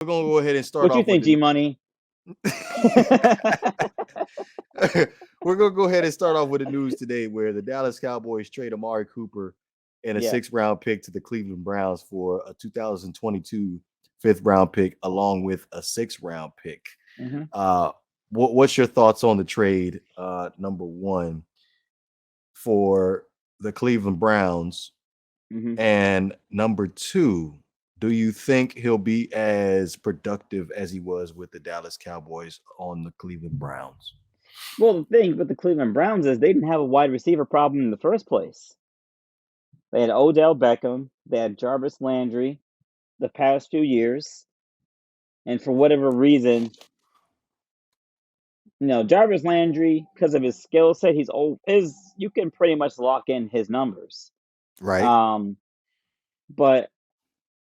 We're gonna go ahead and start What you off with think, G Money? We're gonna go ahead and start off with the news today, where the Dallas Cowboys trade Amari Cooper and a Yeah. 6th-round pick to the Cleveland Browns for a 2022 5th-round pick, along with a 6th-round pick. Mm-hmm. What's your thoughts on the trade? Number one, for the Cleveland Browns, Mm-hmm. and number two, do you think he'll be as productive as he was with the Dallas Cowboys on the Cleveland Browns? Well, the thing with the Cleveland Browns is they didn't have a wide receiver problem in the first place. They had Odell Beckham, they had Jarvis Landry the past 2 years, and for whatever reason, Jarvis Landry, because of his skill set, he's old. You can pretty much lock in his numbers. Right. Um, but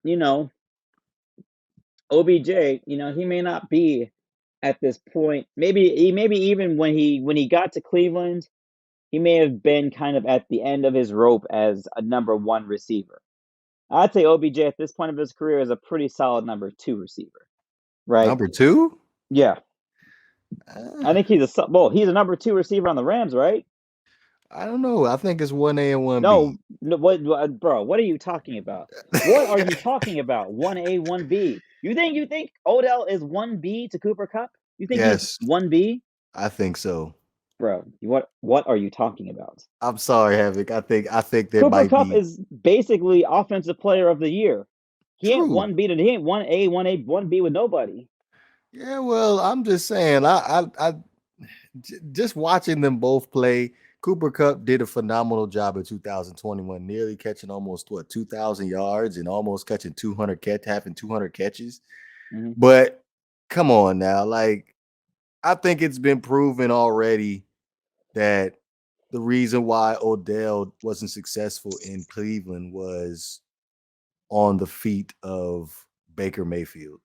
you know, OBJ, he may not be at this point. Maybe even when he got to Cleveland, he may have been kind of at the end of his rope as a number one receiver. I'd say OBJ at this point of his career is a pretty solid number two receiver, right? Number two? Yeah, Uh, I think he's a number two receiver on the Rams, right? I don't know. I think it's 1A and 1B. No, no, bro? What are you talking about? What are you talking about? 1A, 1B. You think Odell is 1B to Cooper Cup? You think he's Yes, 1B? I think so. Bro, what are you talking about? I'm sorry, Havoc. I think there Cooper might Cup be. is basically offensive player of the year. He ain't True. 1B he ain't 1A, 1B with nobody. Yeah, well, I'm just saying. Just watching them both play. Cooper Cup did a phenomenal job in 2021, nearly catching almost 2,000 yards and almost catching 200 catches. Mm-hmm. But come on now, like, I think it's been proven already that the reason why Odell wasn't successful in Cleveland was on the feet of Baker Mayfield.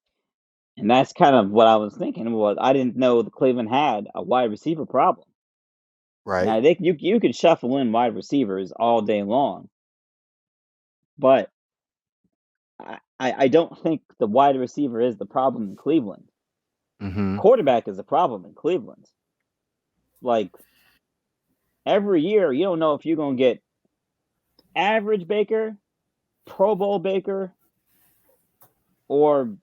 And that's kind of what I was thinking was I didn't know the Cleveland had a wide receiver problem. Right? Now you could shuffle in wide receivers all day long, but I don't think the wide receiver is the problem in Cleveland. Mm-hmm. Quarterback is the problem in Cleveland. Like every year, you don't know if you're gonna get average Baker, Pro Bowl Baker, or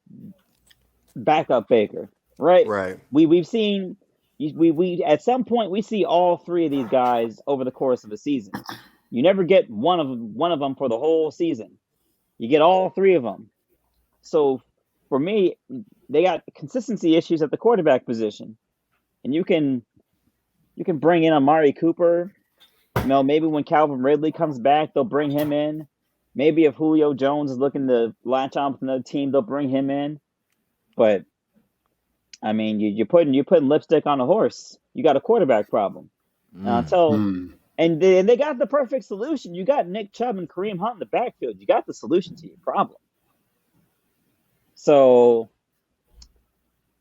backup Baker, right? Right. We've seen we at some point we see all three of these guys over the course of a season. You never get one of them for the whole season. You get all three of them. So for me, they got consistency issues at the quarterback position, and you can bring in Amari Cooper. Maybe when Calvin Ridley comes back, they'll bring him in. Maybe if Julio Jones is looking to latch on with another team, they'll bring him in. But I mean, you're putting lipstick on a horse. You got a quarterback problem. Mm. And they got the perfect solution. You got Nick Chubb and Kareem Hunt in the backfield. You got the solution to your problem. So,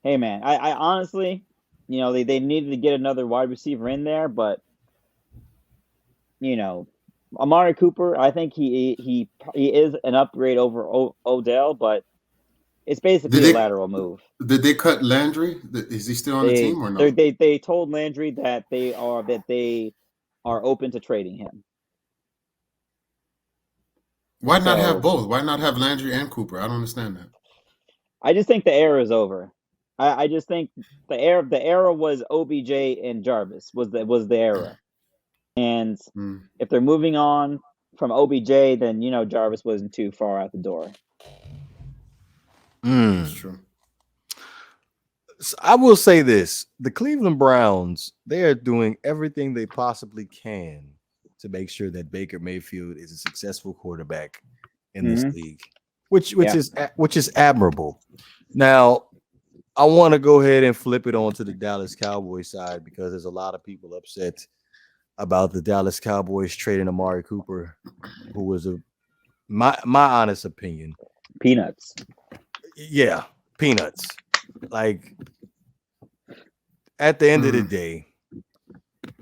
hey man, I honestly, they needed to get another wide receiver in there, but Amari Cooper, I think he is an upgrade over Odell, but it's Did basically a they lateral move. did they cut Landry? Is he still on the They team or they no? they told Landry that they are open to trading him. Why not have So both? Why not have Landry and Cooper? I don't understand that. I just think the era is over. I just think the era was OBJ and Jarvis was the era. And Hmm. if they're moving on from OBJ, then Jarvis wasn't too far out the door. That's Mm. true. I will say this: the Cleveland Browns, they are doing everything they possibly can to make sure that Baker Mayfield is a successful quarterback in this Hmm. league, which Yeah. is admirable. Now, I want to go ahead and flip it on to the Dallas Cowboys side, because there's a lot of people upset about the Dallas Cowboys trading Amari Cooper, who was my honest opinion. Peanuts. Yeah, peanuts. Like, at the end of the Hmm. day,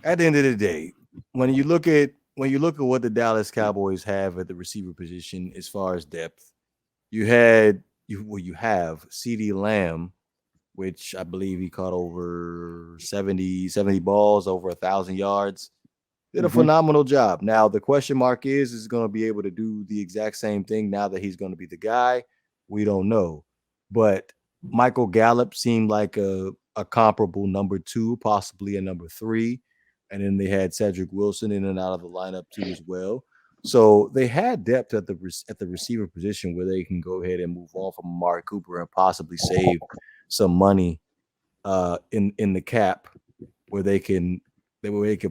at the end of the day, when you look at what the Dallas Cowboys have at the receiver position as far as depth, you had you have CD Lamb, which I believe he caught over 70 balls, over 1,000 yards. Did a Mm-hmm. phenomenal job. Now the question mark is going to be able to do the exact same thing now that he's going to be the guy? We don't know. But Michael Gallup seemed like a comparable number 2, possibly a number 3. And then they had Cedric Wilson in and out of the lineup too as well. So they had depth at the receiver position where they can go ahead and move on from Amari Cooper and possibly save some money in the cap where they could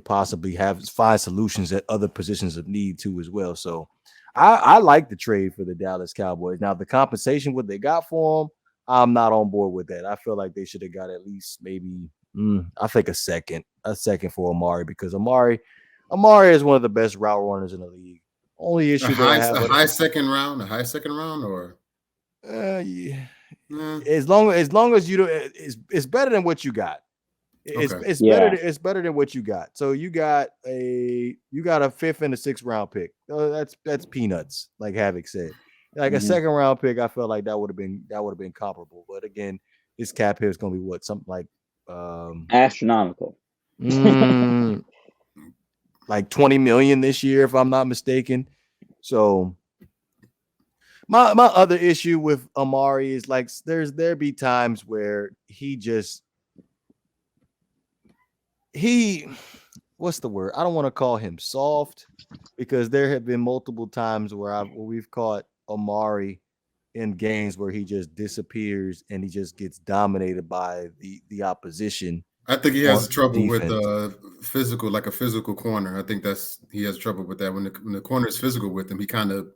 possibly find solutions at other positions of need too as well. So I like the trade for the Dallas Cowboys. Now the compensation, what they got for him, I'm not on board with that. I feel like they should have got at least maybe I think a second for Amari, because Amari is one of the best route runners in the league. Only issue a high second round, or yeah. As long as you don't, it's better than what you got. It's better than what you got. So you got a 5th and a 6th round pick. That's peanuts, like Havoc said. Like a 2nd round pick, I felt like that would have been comparable. But again, his cap hit is going to be what, something like astronomical, like 20 million this year, if I'm not mistaken. So my other issue with Amari is like there be times where what's the word? I don't want to call him soft, because there have been multiple times where we've caught Amari in games where he just disappears and he just gets dominated by the opposition. I think he has trouble with a physical corner. I think he has trouble with that. When the corner is physical with him, he kind of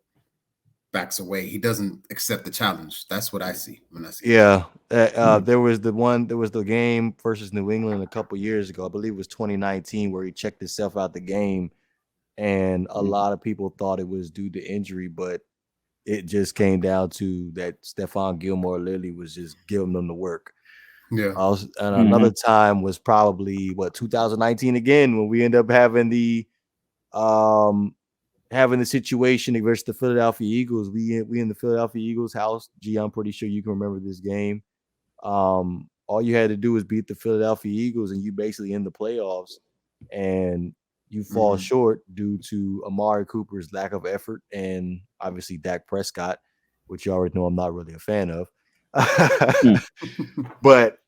backs away. He doesn't accept the challenge. That's what I see when I see. Yeah, there was the game versus New England a couple years ago. I believe it was 2019, where he checked himself out the game, and a lot of people thought it was due to injury, but it just came down to that Stephon Gilmore-Lilly was just giving them the work. Yeah. And another time was probably 2019 again, when we end up having the situation versus the Philadelphia Eagles. We in the Philadelphia Eagles house. G, I'm pretty sure you can remember this game. All you had to do was beat the Philadelphia Eagles, and you basically in the playoffs, and you fall short due to Amari Cooper's lack of effort, and obviously Dak Prescott, which you already know I'm not really a fan of. But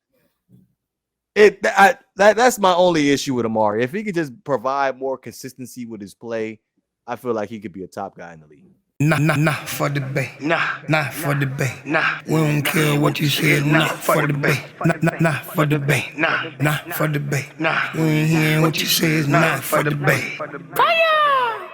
that's my only issue with Amari. If he could just provide more consistency with his play, I feel like he could be a top guy in the league. Nah for the bay. Nah for the bay. We don't care what you said. Nah for the bay. Nah for the bay. Nah for the bay. We ain't hearing what you said. Nah for the bay. Fire!